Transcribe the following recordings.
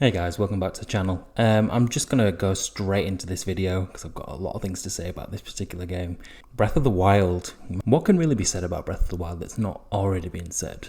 Hey guys, welcome back to the channel. I'm just going to go straight into this video because I've got a lot of things to say about this particular game. Breath of the Wild. What can really be said about Breath of the Wild that's not already been said?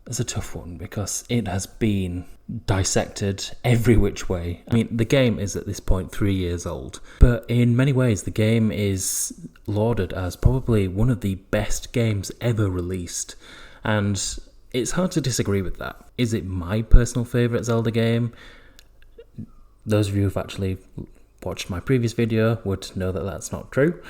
It's a tough one because it has been dissected every which way. I mean, the game is at this point 3 years old, but in many ways the game is lauded as probably one of the best games ever released, and it's hard to disagree with that. Is it my personal favourite Zelda game? Those of you who've actually watched my previous video would know that that's not true.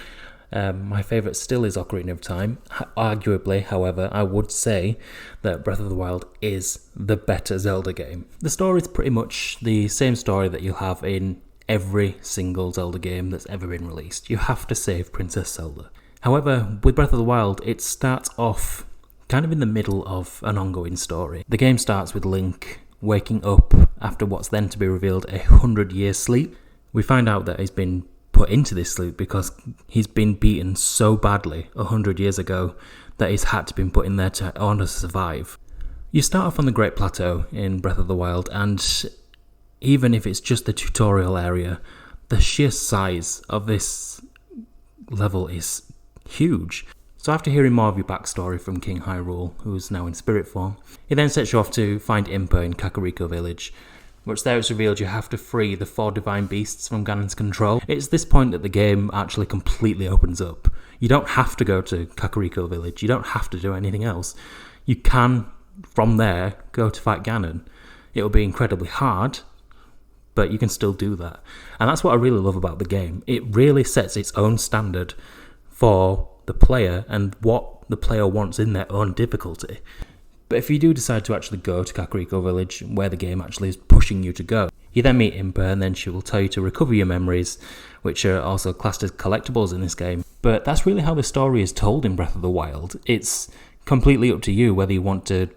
My favourite still is Ocarina of Time. Arguably, however, I would say that Breath of the Wild is the better Zelda game. The story is pretty much the same story that you'll have in every single Zelda game that's ever been released. You have to save Princess Zelda. However, with Breath of the Wild, it starts off kind of in the middle of an ongoing story. The game starts with Link waking up after what's then to be revealed 100-year sleep. We find out that he's been put into this sleep because he's been beaten so badly 100 years ago that he's had to be put in there to honor survive. You start off on the Great Plateau in Breath of the Wild, and even if it's just the tutorial area, the sheer size of this level is huge. So after hearing more of your backstory from King Hyrule, who's now in spirit form, he then sets you off to find Impa in Kakariko Village, which there it's revealed you have to free the 4 divine beasts from Ganon's control. It's this point that the game actually completely opens up. You don't have to go to Kakariko Village, you don't have to do anything else. You can, from there, go to fight Ganon. It'll be incredibly hard, but you can still do that. And that's what I really love about the game. It really sets its own standard for the player and what the player wants in their own difficulty. But if you do decide to actually go to Kakariko Village, where the game actually is pushing you to go, you then meet Impa, and then she will tell you to recover your memories, which are also classed as collectibles in this game. But that's really how the story is told in Breath of the Wild. It's completely up to you whether you want to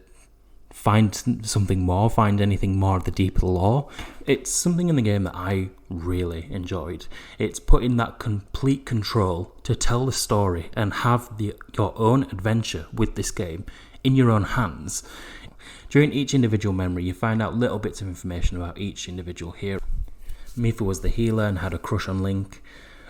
find something more, find anything more of the deeper lore. It's something in the game that I really enjoyed. It's putting that complete control to tell the story and have your own adventure with this game in your own hands. During each individual memory, you find out little bits of information about each individual hero. Mipha was the healer and had a crush on Link.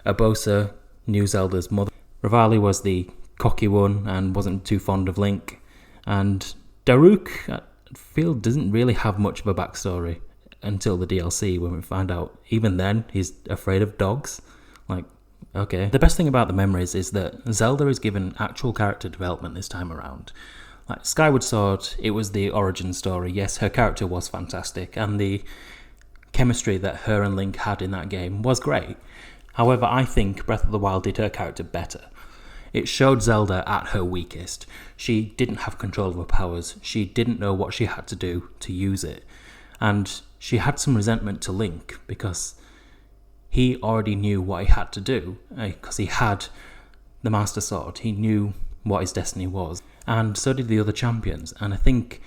Urbosa knew Zelda's mother. Revali was the cocky one and wasn't too fond of Link. And Daruk, I feel, doesn't really have much of a backstory until the DLC, when we find out even then he's afraid of dogs. Like, okay. The best thing about the memories is that Zelda is given actual character development this time around. Like Skyward Sword, it was the origin story. Yes, her character was fantastic, and the chemistry that her and Link had in that game was great. However, I think Breath of the Wild did her character better. It showed Zelda at her weakest. She didn't have control of her powers. She didn't know what she had to do to use it. And she had some resentment to Link because he already knew what he had to do, because he had the Master Sword. He knew what his destiny was. And so did the other champions. And I think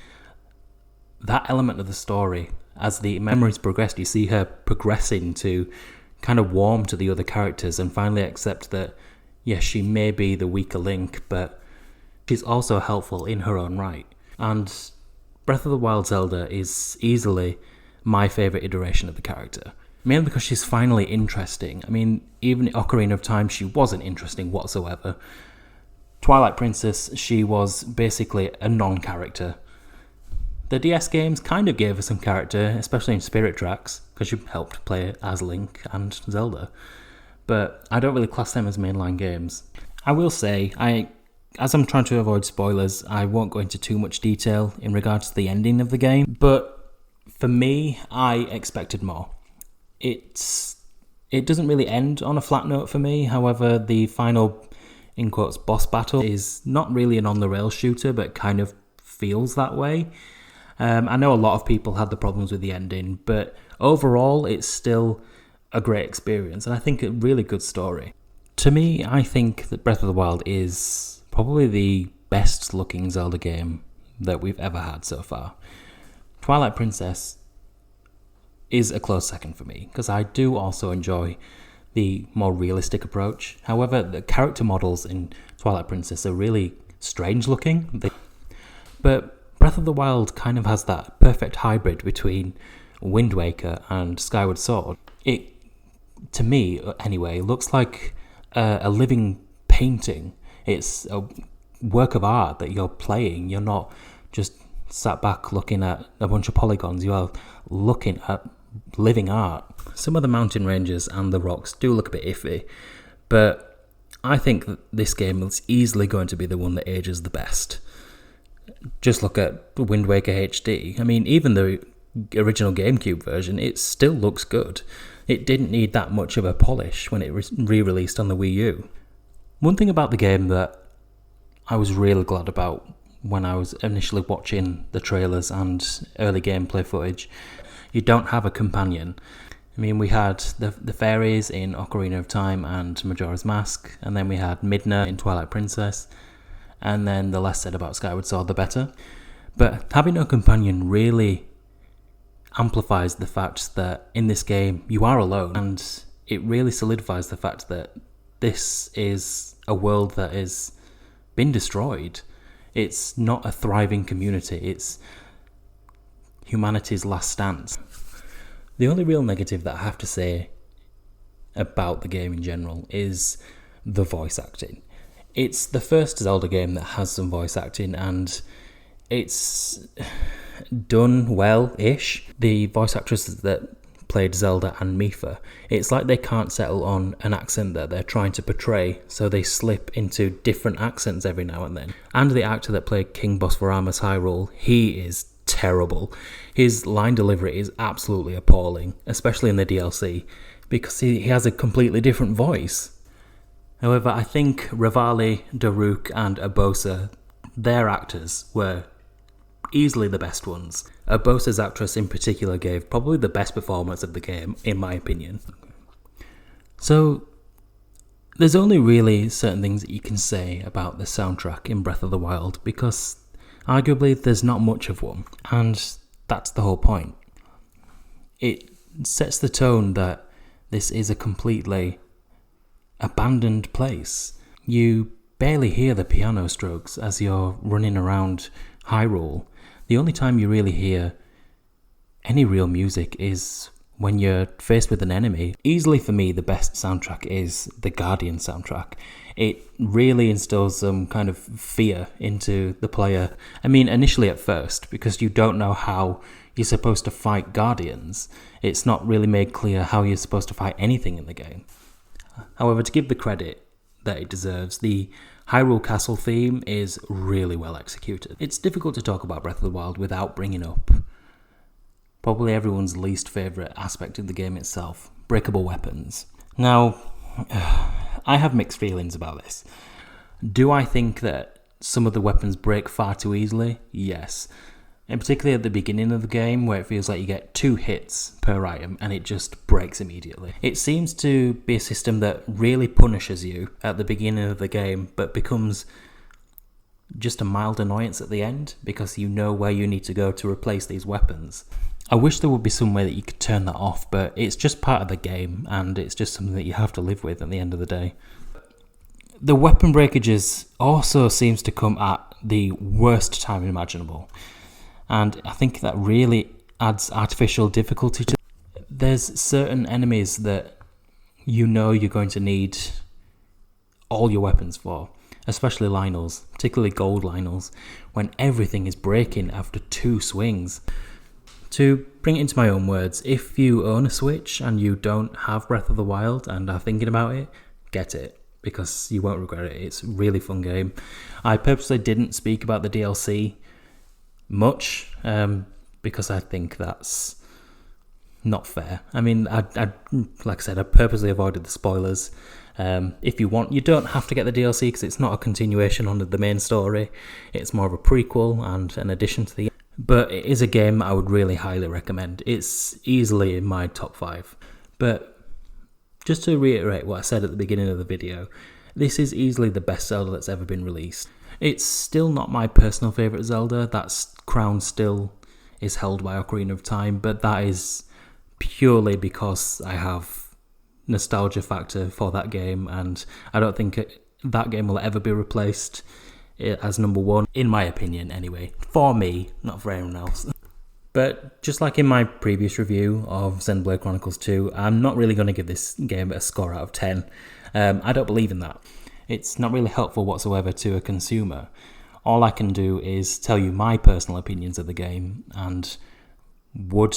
that element of the story, as the memories progressed, you see her progressing to kind of warm to the other characters and finally accept that, yes, she may be the weaker Link, but she's also helpful in her own right. And Breath of the Wild Zelda is easily my favourite iteration of the character. Mainly because she's finally interesting. I mean, even in Ocarina of Time, she wasn't interesting whatsoever. Twilight Princess, she was basically a non-character. The DS games kind of gave her some character, especially in Spirit Tracks, because she helped play as Link and Zelda. But I don't really class them as mainline games. I will say, as I'm trying to avoid spoilers, I won't go into too much detail in regards to the ending of the game, but for me, I expected more. It doesn't really end on a flat note for me. However, the final, in quotes, boss battle is not really an on-the-rails shooter, but kind of feels that way. I know a lot of people had the problems with the ending, but overall, it's still a great experience, and I think a really good story. To me, I think that Breath of the Wild is probably the best looking Zelda game that we've ever had so far. Twilight Princess is a close second for me, because I do also enjoy the more realistic approach. However, the character models in Twilight Princess are really strange looking. But Breath of the Wild kind of has that perfect hybrid between Wind Waker and Skyward Sword, it, to me anyway, looks like a living painting. It's a work of art that you're playing. You're not just sat back looking at a bunch of polygons. You are looking at living art. Some of the mountain ranges and the rocks do look a bit iffy, but I think that this game is easily going to be the one that ages the best. Just look at Wind Waker HD. I mean, even the original GameCube version, it still looks good. It didn't need that much of a polish when it re-released on the Wii U. One thing about the game that I was really glad about when I was initially watching the trailers and early gameplay footage, you don't have a companion. I mean, we had the fairies in Ocarina of Time and Majora's Mask, and then we had Midna in Twilight Princess, and then the less said about Skyward Sword, the better. But having no companion really amplifies the fact that in this game you are alone, and it really solidifies the fact that this is a world that has been destroyed. It's not a thriving community, it's humanity's last stand. The only real negative that I have to say about the game in general is the voice acting. It's the first Zelda game that has some voice acting, and it's done well-ish. The voice actresses that played Zelda and Mipha, it's like they can't settle on an accent that they're trying to portray, so they slip into different accents every now and then. And the actor that played King Bosforama's Hyrule, he is terrible. His line delivery is absolutely appalling, especially in the DLC, because he has a completely different voice. However, I think Revali, Daruk and Urbosa, their actors were easily the best ones. Urbosa's actress in particular gave probably the best performance of the game, in my opinion. So, there's only really certain things that you can say about the soundtrack in Breath of the Wild, because arguably there's not much of one, and that's the whole point. It sets the tone that this is a completely abandoned place. You barely hear the piano strokes as you're running around Hyrule. The only time you really hear any real music is when you're faced with an enemy. Easily for me, the best soundtrack is the Guardian soundtrack. It really instills some kind of fear into the player. I mean, initially at first, because you don't know how you're supposed to fight Guardians. It's not really made clear how you're supposed to fight anything in the game. However, to give the credit that it deserves, the Hyrule Castle theme is really well executed. It's difficult to talk about Breath of the Wild without bringing up probably everyone's least favourite aspect of the game itself, breakable weapons. Now, I have mixed feelings about this. Do I think that some of the weapons break far too easily? Yes. And particularly at the beginning of the game, where it feels like you get 2 hits per item and it just breaks immediately. It seems to be a system that really punishes you at the beginning of the game, but becomes just a mild annoyance at the end, because you know where you need to go to replace these weapons. I wish there would be some way that you could turn that off, but it's just part of the game, and it's just something that you have to live with at the end of the day. The weapon breakages also seems to come at the worst time imaginable. And I think that really adds artificial difficulty to it. There's certain enemies that you know you're going to need all your weapons for, especially Lynels, particularly gold Lynels, when everything is breaking after 2 swings. To bring it into my own words, if you own a Switch and you don't have Breath of the Wild and are thinking about it, get it, because you won't regret it. It's a really fun game. I purposely didn't speak about the DLC much, because I think that's not fair. I mean, I like I said, I purposely avoided the spoilers. If you want, you don't have to get the DLC, because it's not a continuation on the main story. It's more of a prequel and an addition to the... But it is a game I would really highly recommend. It's easily in my top 5. But just to reiterate what I said at the beginning of the video, this is easily the best Zelda that's ever been released. It's still not my personal favourite Zelda. That crown still is held by Ocarina of Time, but that is purely because I have nostalgia factor for that game, and I don't think that game will ever be replaced as number 1, in my opinion anyway. For me, not for anyone else. But just like in my previous review of Xenoblade Chronicles 2, I'm not really going to give this game a score out of 10. I don't believe in that. It's not really helpful whatsoever to a consumer. All I can do is tell you my personal opinions of the game, and would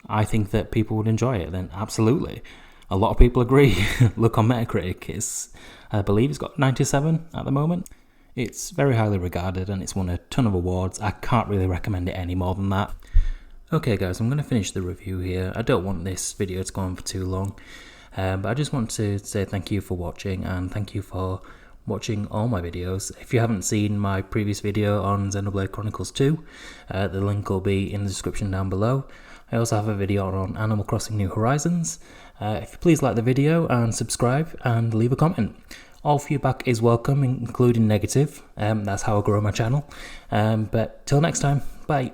I think that people would enjoy it? Then absolutely. A lot of people agree. Look on Metacritic, I believe it's got 97 at the moment. It's very highly regarded and it's won a ton of awards. I can't really recommend it any more than that. Okay guys, I'm going to finish the review here. I don't want this video to go on for too long, but I just want to say thank you for watching, and thank you for watching all my videos. If you haven't seen my previous video on Xenoblade Chronicles 2, the link will be in the description down below. I also have a video on Animal Crossing New Horizons. If you please like the video and subscribe and leave a comment. All feedback is welcome, including negative. That's how I grow my channel. But till next time, bye.